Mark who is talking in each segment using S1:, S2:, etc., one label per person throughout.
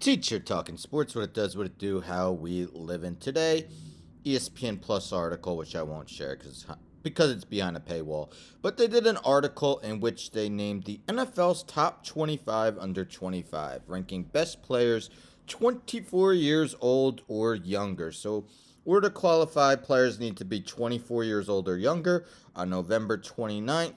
S1: Teacher Talking Sports, what it does, what it do, how we live in today. ESPN Plus article, which I won't share because it's behind a paywall. But they did an article in which they named the NFL's top 25 under 25, ranking best players 24 years old or younger. So, in order to qualify, players need to be 24 years old or younger on November 29th,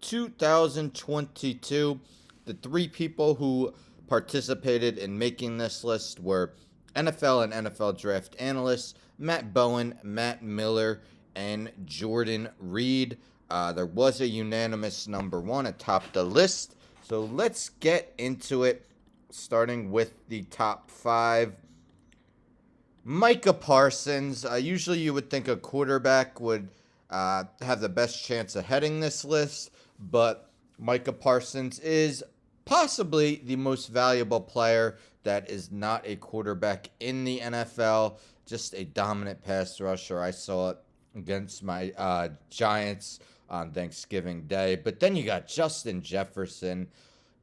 S1: 2022. The three people who participated in making this list were NFL and NFL draft analysts Matt Bowen, Matt Miller, and Jordan Reed. There was a unanimous number one atop the list. So let's get into it, starting with the top five. Micah Parsons. Usually you would think a quarterback would have the best chance of heading this list, but Micah Parsons is possibly the most valuable player that is not a quarterback in the NFL. Just a dominant pass rusher. I saw it against my Giants on Thanksgiving Day. But then you got Justin Jefferson.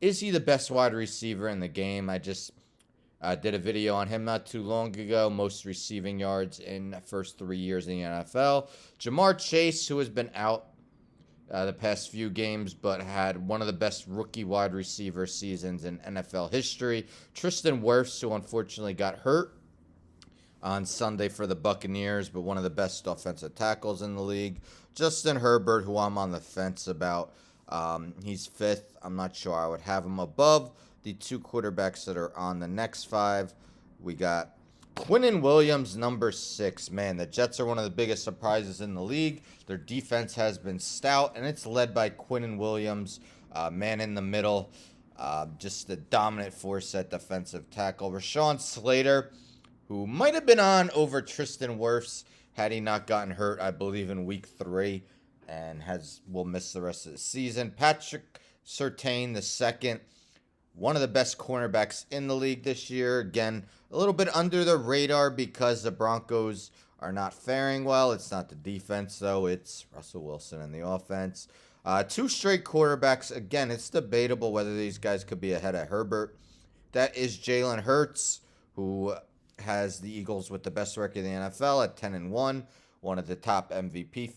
S1: Is he the best wide receiver in the game? I just did a video on him not too long ago. Most receiving yards in the first 3 years in the NFL. Jamar Chase, who has been out the past few games, but had one of the best rookie wide receiver seasons in NFL history. Tristan Wirfs, who unfortunately got hurt on Sunday for the Buccaneers, but one of the best offensive tackles in the league. Justin Herbert, who I'm on the fence about. He's fifth. I'm not sure I would have him above the two quarterbacks that are on the next five. We got Quinnen Williams, number 6. Man, the Jets are one of the biggest surprises in the league. Their defense has been stout, and it's led by Quinnen Williams, man in the middle, just a dominant force at defensive tackle. Rashawn Slater, who might have been on over Tristan Wirfs had he not gotten hurt, I believe, in week 3, and will miss the rest of the season. Patrick Surtain, the second, one of the best cornerbacks in the league this year. Again, a little bit under the radar because the Broncos are not faring well. It's not the defense, though. It's Russell Wilson and the offense. 2 straight quarterbacks. Again, it's debatable whether these guys could be ahead of Herbert. That is Jalen Hurts, who has the Eagles with the best record in the NFL at 10-1, one of the top MVP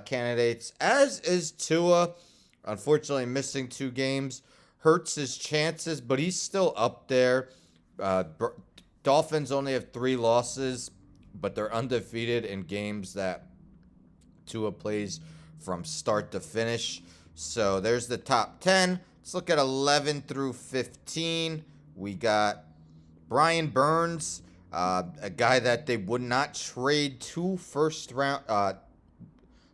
S1: candidates, as is Tua, unfortunately missing 2 games. Hurts his chances, but he's still up there. Dolphins only have 3 losses, but they're undefeated in games that Tua plays from start to finish. So there's the top 10. Let's look at 11 through 15. We got Brian Burns, a guy that they would not trade 2 first-round.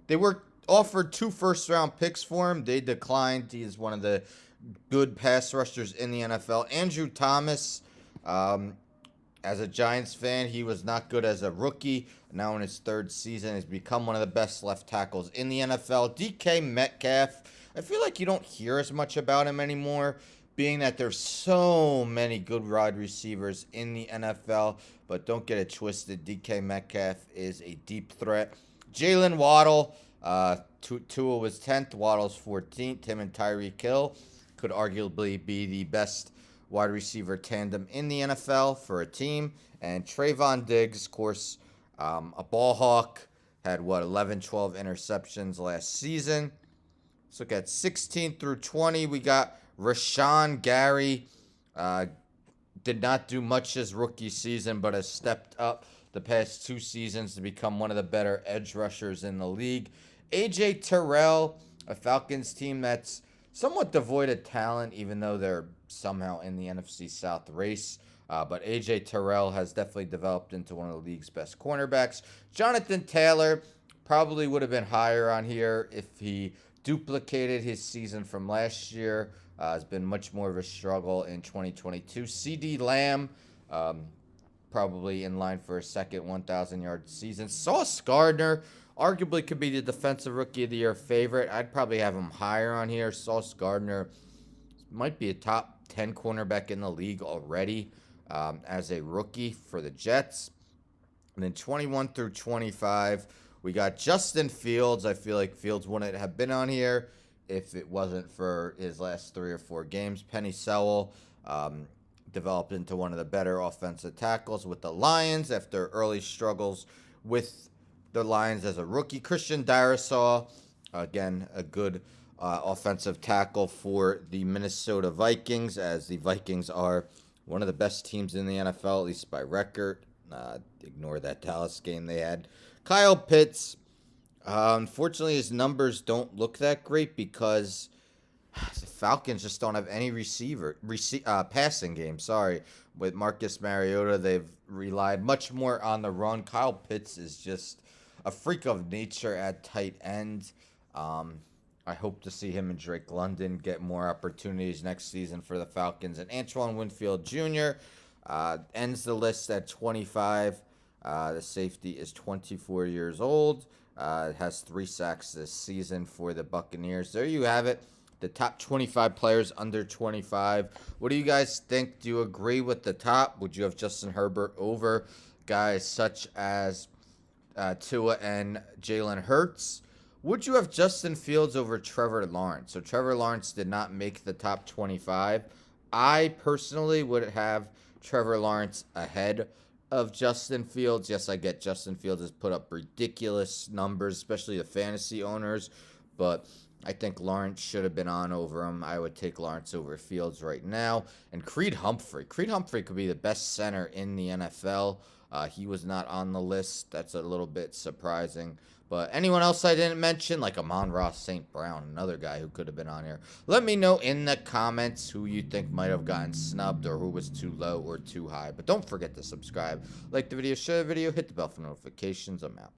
S1: They were offered 2 first-round picks for him. They declined. He is one of the good pass rushers in the NFL. Andrew Thomas, as a Giants fan, he was not good as a rookie. Now in his 3rd season, has become one of the best left tackles in the NFL. DK Metcalf, I feel like you don't hear as much about him anymore, being that there's so many good wide receivers in the NFL. But don't get it twisted. DK Metcalf is a deep threat. Jalen Waddle, Tua was 10th, Waddle's 14th. Him and Tyreek Hill could arguably be the best wide receiver tandem in the NFL for a team. And Trayvon Diggs, of course, a ball hawk, had 11, 12 interceptions last season. Let's look at 16 through 20. We got Rashawn Gary. Did not do much his rookie season, but has stepped up the past 2 seasons to become one of the better edge rushers in the league. AJ Terrell, a Falcons team that's somewhat devoid of talent, even though they're somehow in the NFC South race. But A.J. Terrell has definitely developed into one of the league's best cornerbacks. Jonathan Taylor probably would have been higher on here if he duplicated his season from last year. Has been much more of a struggle in 2022. C.D. Lamb, probably in line for a second 1,000-yard season. Sauce Gardner, arguably could be the Defensive Rookie of the Year favorite. I'd probably have him higher on here. Sauce Gardner might be a top 10 cornerback in the league already as a rookie for the Jets. And then 21 through 25, we got Justin Fields. I feel like Fields wouldn't have been on here if it wasn't for his last 3 or 4 games. Penny Sewell, developed into one of the better offensive tackles with the Lions after early struggles with the Lions as a rookie. Christian Darrisaw, again, a good offensive tackle for the Minnesota Vikings, as the Vikings are one of the best teams in the NFL, at least by record. Ignore that Dallas game they had. Kyle Pitts, unfortunately, his numbers don't look that great because the Falcons just don't have any passing game. Sorry, with Marcus Mariota, they've relied much more on the run. Kyle Pitts is just a freak of nature at tight end. I hope to see him and Drake London get more opportunities next season for the Falcons. And Antoine Winfield Jr. Ends the list at 25. The safety is 24 years old. Has 3 sacks this season for the Buccaneers. There you have it. The top 25 players under 25. What do you guys think? Do you agree with the top? Would you have Justin Herbert over guys such as Tua and Jalen Hurts? Would you have Justin Fields over Trevor Lawrence? So Trevor Lawrence did not make the top 25. I personally would have Trevor Lawrence ahead of Justin Fields. Yes, I get Justin Fields has put up ridiculous numbers, especially the fantasy owners, but I think Lawrence should have been on over him. I would take Lawrence over Fields right now. And Creed Humphrey. Creed Humphrey could be the best center in the NFL. He was not on the list. That's a little bit surprising. But anyone else I didn't mention, like Amon-Ra St. Brown, another guy who could have been on here. Let me know in the comments who you think might have gotten snubbed or who was too low or too high. But don't forget to subscribe, like the video, share the video, hit the bell for notifications. I'm out.